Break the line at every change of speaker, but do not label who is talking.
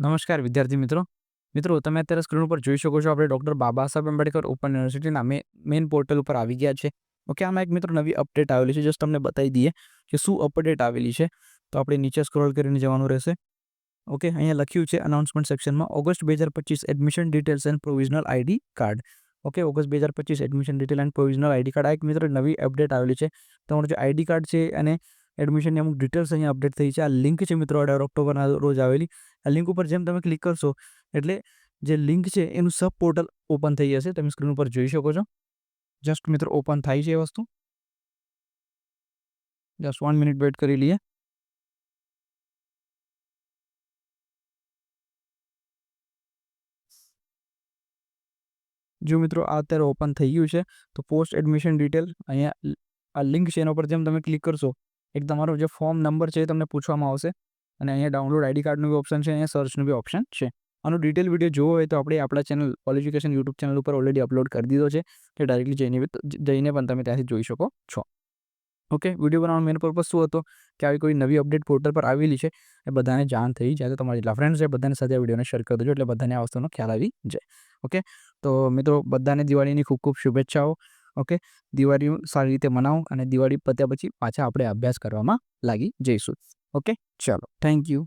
નમસ્કાર વિદ્યાર્થી મિત્રો તમે અત્યારે સ્ક્રીન ઉપર જોઈ શકો છો આપણે ડૉક્ટર બાબા સાહેબ આંબેડકર ઓપન યુનિવર્સિટીના મેઇન પોર્ટલ ઉપર આવી ગયા છે. ઓકે, આમાં એક મિત્રો નવી અપડેટ આવેલી છે. જસ્ટ તમને બતાવી દઈએ કે શું અપડેટ આવેલી છે. તો આપણે નીચે સ્ક્રોલ કરીને જવાનું રહેશે. ઓકે, અહીંયા લખ્યું છે અનાઉન્સમેન્ટ સેક્શનમાં August 2025 admission details and provisional ID card. Okay, August 2025 admission detail and provisional ID card. આ એક મિત્રો નવી અપડેટ આવેલી છે. તમારું જે આઈડી કાર્ડ છે અને એડમિશનની અમુક ડિટેલ્સ અહીંયા અપડેટ થઈ છે. આ લિંક છે મિત્રો 18 ઓક્ટોબરના રોજ આવેલી. આ લિંક ઉપર જેમ તમે ક્લિક કરશો એટલે જે લિંક છે એનું સબ પોર્ટલ ઓપન થઈ જશે. તમે સ્ક્રીન ઉપર જોઈ શકો છો. જસ્ટ મિત્રો ઓપન થાય છે એ વસ્તુ. જસ્ટ 1 મિનિટ વેઇટ કરી લઈએ. જો મિત્રો આ અત્યારે ઓપન થઈ ગયું છે તો પોસ્ટ એડમિશન ડિટેલ અહીંયા આ લિંક છે એના પર જેમ તમે ક્લિક કરશો એક તમારો જે ફોર્મ નંબર છે એ તમને પૂછવામાં આવશે અને અહીંયા ડાઉનલોડ આઈડી કાર્ડનું બી ઓપ્શન છે, અહીંયા સર્ચનું બી ઓપ્શન છે. આનો ડિટેલ વિડીયો જોવો હોય તો આપણે આપણા channel all education YouTube channel ઉપર ઓલરેડી અપલોડ કરી દીધો છે, કે ડાયરેક્ટલી જઈને પણ તમે ત્યાંથી જોઈ શકો છો. ઓકે, વિડીયો બનાવવાનો મેન પર્પઝ શું હતો કે આવી કોઈ નવી અપડેટ પોર્ટલ પર આવેલી છે એ બધાને જાણ થઈ જાય તો તમારા જેટલા ફ્રેન્ડ્સ છે બધાને સાથે આ વિડીયોને શેર કરી દેજો એટલે બધાને આ વસ્તુનો ખ્યાલ આવી જાય. ઓકે, તો મિત્રો બધાને દિવાળીની ખૂબ ખૂબ શુભેચ્છાઓ. ઓકે, દિવાળી સારી રીતે મનાવો અને દિવાળી પત્યા પછી પાછા આપણે અભ્યાસ કરવામાં લાગી જઈશું. ઓકે, ચાલો, થેન્ક યુ.